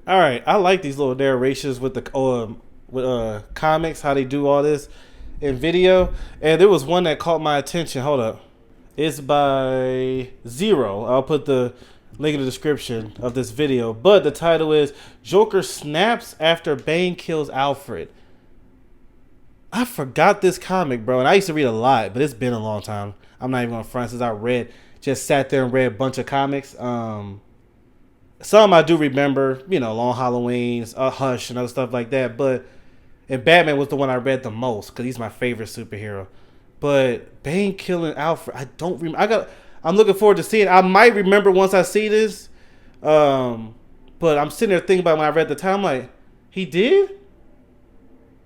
All right, I like these little narrations with the comics, how they do all this in video. And there was one that caught my attention. Hold up, it's by Zero. I'll put the link in the description of this video. But the title is Joker snaps after Bane kills Alfred. I forgot this comic, bro, and I used to read a lot, but it's been a long time. I'm not even gonna front since just sat there and read a bunch of comics. Some I do remember, Long Halloween's, Hush, and other stuff like that. And Batman was the one I read the most because he's my favorite superhero. But Bane killing Alfred, I don't remember. I'm looking forward to seeing it. I might remember once I see this. But I'm sitting there thinking about when I read the time, like, he did?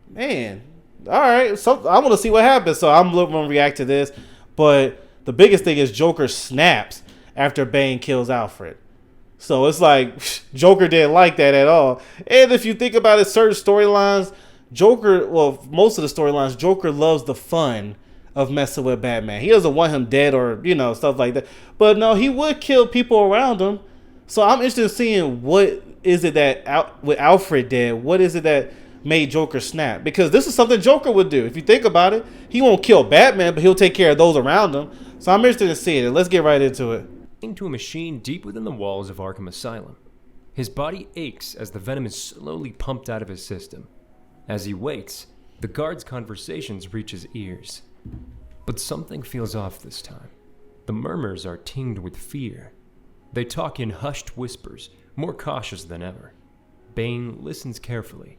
Man. All right. So I want to see what happens. So I'm going to react to this. But the biggest thing is Joker snaps after Bane kills Alfred. So it's like Joker didn't like that at all. And if you think about it, certain storylines, most of the storylines, Joker loves the fun of messing with Batman. He doesn't want him dead or, stuff like that. But no, he would kill people around him. So I'm interested in seeing what is it that with Alfred did, what is it that made Joker snap? Because this is something Joker would do. If you think about it, he won't kill Batman, but he'll take care of those around him. So I'm interested in seeing it. Let's get right into it. To a machine deep within the walls of Arkham Asylum. His body aches as the venom is slowly pumped out of his system. As he waits, the guard's conversations reach his ears. But something feels off this time. The murmurs are tinged with fear. They talk in hushed whispers, more cautious than ever. Bane listens carefully,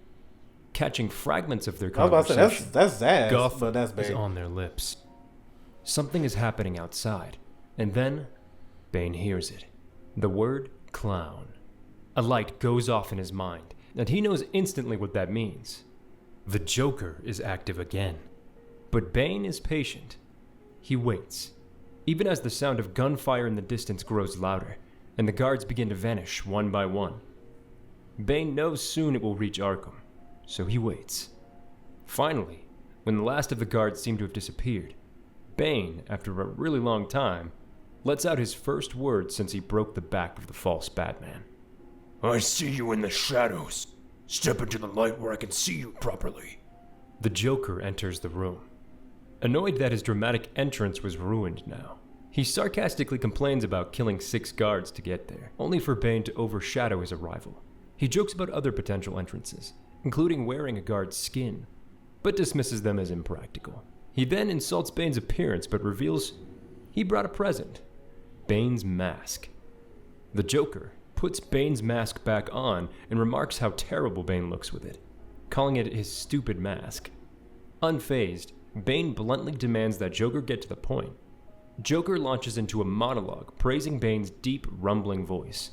catching fragments of their conversation. I was about to say, that's Zaz, Guff but that's Bane. Is on their lips. Something is happening outside, and then Bane hears it. The word clown. A light goes off in his mind, and he knows instantly what that means. The Joker is active again. But Bane is patient. He waits, even as the sound of gunfire in the distance grows louder, and the guards begin to vanish one by one. Bane knows soon it will reach Arkham, so he waits. Finally, when the last of the guards seem to have disappeared, Bane, after a really long time, lets out his first words since he broke the back of the false Batman. I see you in the shadows. Step into the light where I can see you properly. The Joker enters the room. Annoyed that his dramatic entrance was ruined now, he sarcastically complains about killing 6 guards to get there, only for Bane to overshadow his arrival. He jokes about other potential entrances, including wearing a guard's skin, but dismisses them as impractical. He then insults Bane's appearance but reveals he brought a present. Bane's mask. The Joker puts Bane's mask back on and remarks how terrible Bane looks with it, calling it his stupid mask. Unfazed, Bane bluntly demands that Joker get to the point. Joker launches into a monologue praising Bane's deep, rumbling voice,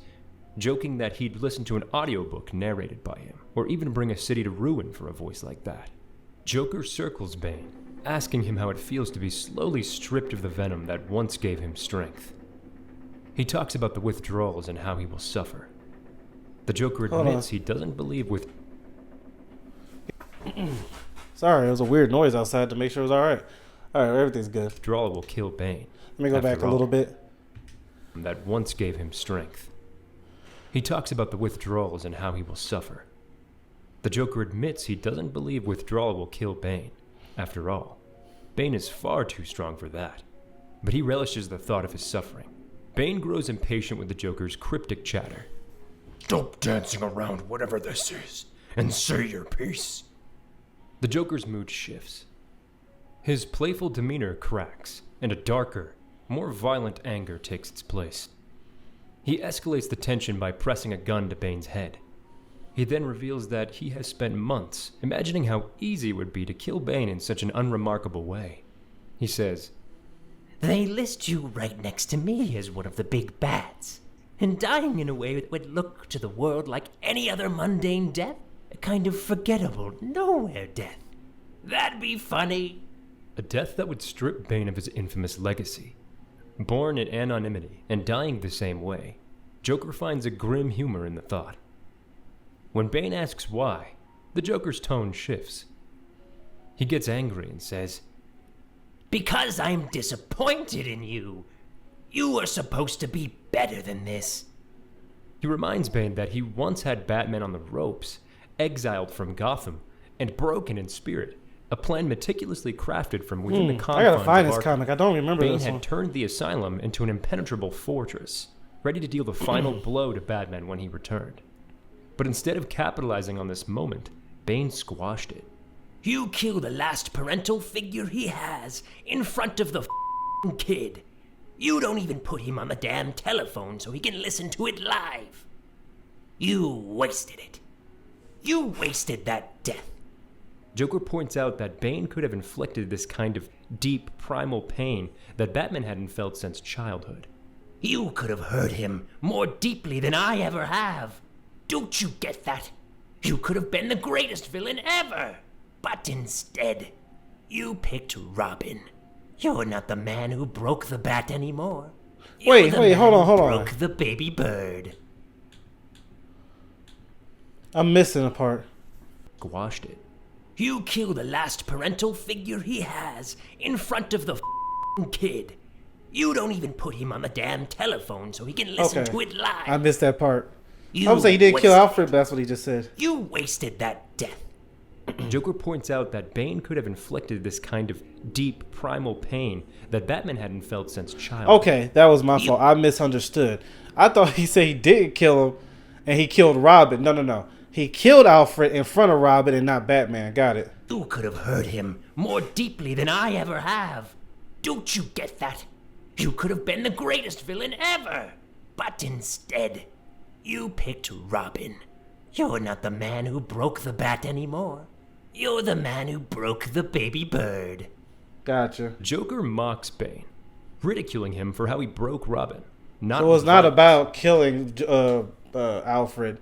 joking that he'd listen to an audiobook narrated by him, or even bring a city to ruin for a voice like that. Joker circles Bane, asking him how it feels to be slowly stripped of the venom that once gave him strength. He talks about the withdrawals and how he will suffer. The Joker admits he doesn't believe with... Sorry, it was a weird noise outside to make sure it was alright. Alright, everything's good. Withdrawal will kill Bane. Let me go back a little bit. That once gave him strength. He talks about the withdrawals and how he will suffer. The Joker admits he doesn't believe withdrawal will kill Bane. After all, Bane is far too strong for that. But he relishes the thought of his suffering. Bane grows impatient with the Joker's cryptic chatter. Stop dancing around whatever this is, and say your piece. The Joker's mood shifts. His playful demeanor cracks, and a darker, more violent anger takes its place. He escalates the tension by pressing a gun to Bane's head. He then reveals that he has spent months imagining how easy it would be to kill Bane in such an unremarkable way. He says, They list you right next to me as one of the big bads, and dying in a way that would look to the world like any other mundane death, a kind of forgettable, nowhere death. That'd be funny. A death that would strip Bane of his infamous legacy. Born in anonymity and dying the same way, Joker finds a grim humor in the thought. When Bane asks why, the Joker's tone shifts. He gets angry and says, Because I'm disappointed in you. You are supposed to be better than this. He reminds Bane that he once had Batman on the ropes, exiled from Gotham, and broken in spirit. A plan meticulously crafted from within the I confines gotta find of this Arkham. comic. I don't remember Bane this had one. turned the asylum into an impenetrable fortress, ready to deal the final blow to Batman when he returned. But instead of capitalizing on this moment, Bane squashed it. You kill the last parental figure he has in front of the f***ing kid. You don't even put him on the damn telephone so he can listen to it live. You wasted it. You wasted that death. Joker points out that Bane could have inflicted this kind of deep, primal pain that Batman hadn't felt since childhood. You could have hurt him more deeply than I ever have. Don't you get that? You could have been the greatest villain ever. But instead, you picked Robin. You're not the man who broke the bat anymore. Wait, You're the hold man on, who hold on. broke the baby bird. I'm missing a part. Squashed it. You kill the last parental figure he has in front of the f***ing kid. You don't even put him on the damn telephone so he can listen Okay. to it live. I missed that part. You I was saying he didn't kill wasted- Alfred, but that's what he just said. You wasted that death. Joker points out that Bane could have inflicted this kind of deep, primal pain that Batman hadn't felt since childhood. Okay, that was my fault. I misunderstood. I thought he said he didn't kill him, and he killed Robin. No. He killed Alfred in front of Robin and not Batman. Got it. You could have hurt him more deeply than I ever have. Don't you get that? You could have been the greatest villain ever. But instead, you picked Robin. You're not the man who broke the bat anymore. You're the man who broke the baby bird. Gotcha. Joker mocks Bane, ridiculing him for how he broke Robin. So it's not about killing Alfred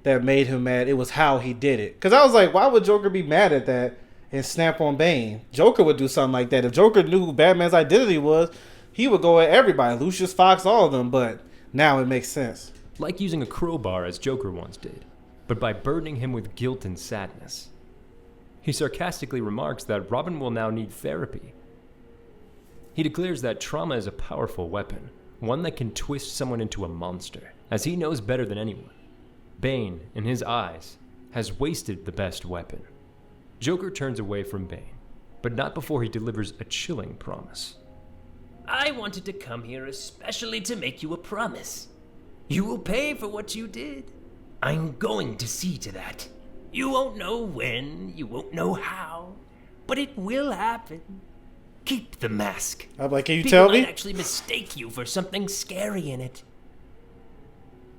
that made him mad. It was how he did it. Because I was like, why would Joker be mad at that and snap on Bane? Joker would do something like that. If Joker knew who Batman's identity was, he would go at everybody. Lucius Fox, all of them. But now it makes sense. like using a crowbar as Joker once did, but by burdening him with guilt and sadness. He sarcastically remarks that Robin will now need therapy. He declares that trauma is a powerful weapon, one that can twist someone into a monster, as he knows better than anyone. Bane, in his eyes, has wasted the best weapon. Joker turns away from Bane, but not before he delivers a chilling promise. I wanted to come here especially to make you a promise. You will pay for what you did. I'm going to see to that. You won't know when, you won't know how, but it will happen. Keep the mask. I'm like, can you People tell might me? actually mistake you for something scary in it.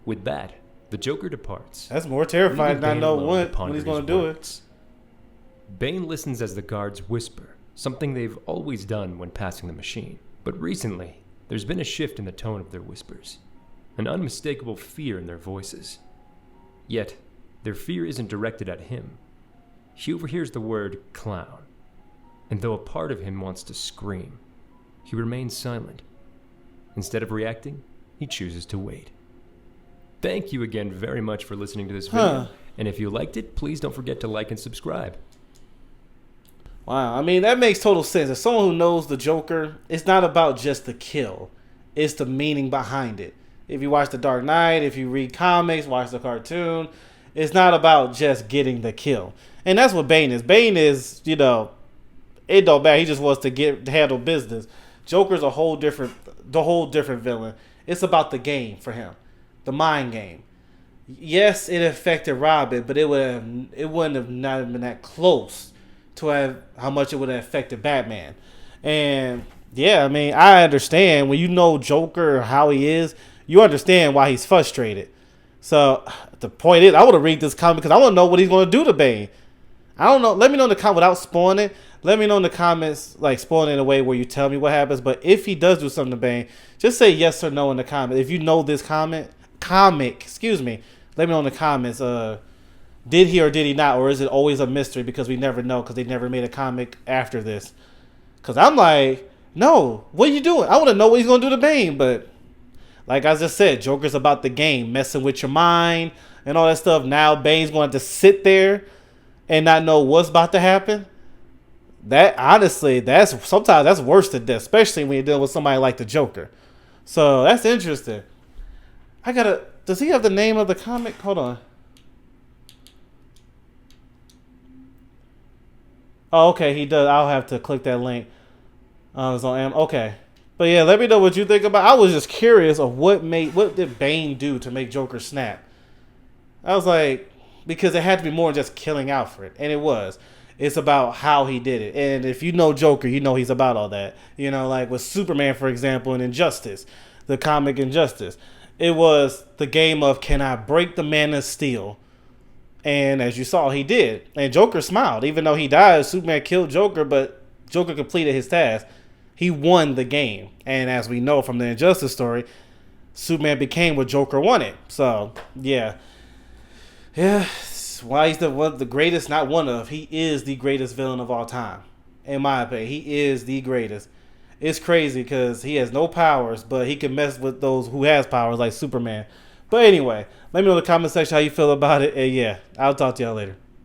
With that, the Joker departs. That's more terrifying leaving than I Bane know alone when to ponder he's his going to do it. words. Bane listens as the guards whisper, something they've always done when passing the machine. But recently, there's been a shift in the tone of their whispers, an unmistakable fear in their voices. Yet, their fear isn't directed at him. He overhears the word clown, and though a part of him wants to scream, he remains silent. Instead of reacting, he chooses to wait. Thank you again very much for listening to this video, and if you liked it, please don't forget to like and subscribe. Wow, I mean, that makes total sense. As someone who knows the Joker, it's not about just the kill. It's the meaning behind it. If you watch The Dark Knight, if you read comics, watch the cartoon, it's not about just getting the kill. And that's what Bane is. Bane is, it don't matter. He just wants to handle business. Joker's the whole different villain. It's about the game for him. The mind game. Yes, it affected Robin, but it wouldn't have not been that close to how much it would have affected Batman. And yeah, I mean, I understand when you know Joker, how he is, you understand why he's frustrated. So the point is, I want to read this comic because I want to know what he's going to do to Bane. I don't know. Let me know in the comments without spoiling it. Let me know in the comments, like spoiling it in a way where you tell me what happens. But if he does do something to Bane, just say yes or no in the comment. If you know this comic, let me know in the comments. Did he or did he not? Or is it always a mystery because we never know because they never made a comic after this? Because I'm like, no, what are you doing? I want to know what he's going to do to Bane. But like I just said, Joker's about the game, messing with your mind and all that stuff. Now Bane's going to sit there and not know what's about to happen. That, honestly, sometimes that's worse than death, especially when you're dealing with somebody like the Joker. So that's interesting. I gotta Does he have the name of the comic? Hold on. Oh, okay, he does. I'll have to click that link. It's on okay. But yeah, let me know what you think about. I was just curious of what did Bane do to make Joker snap. I was like, because it had to be more than just killing Alfred, and it was. It's about how he did it, and if you know Joker, you know he's about all that. You know, like with Superman, for example, in Injustice, the comic Injustice, it was the game of can I break the Man of Steel. And as you saw, he did. And Joker smiled. Even though he died, Superman killed Joker, but Joker completed his task. He won the game. And as we know from the Injustice story, Superman became what Joker wanted. So, yeah. Yeah. Why he's the greatest, not one of. He is the greatest villain of all time. In my opinion, he is the greatest. It's crazy because he has no powers, but he can mess with those who has powers like Superman. But anyway, let me know in the comment section how you feel about it. And yeah, I'll talk to y'all later.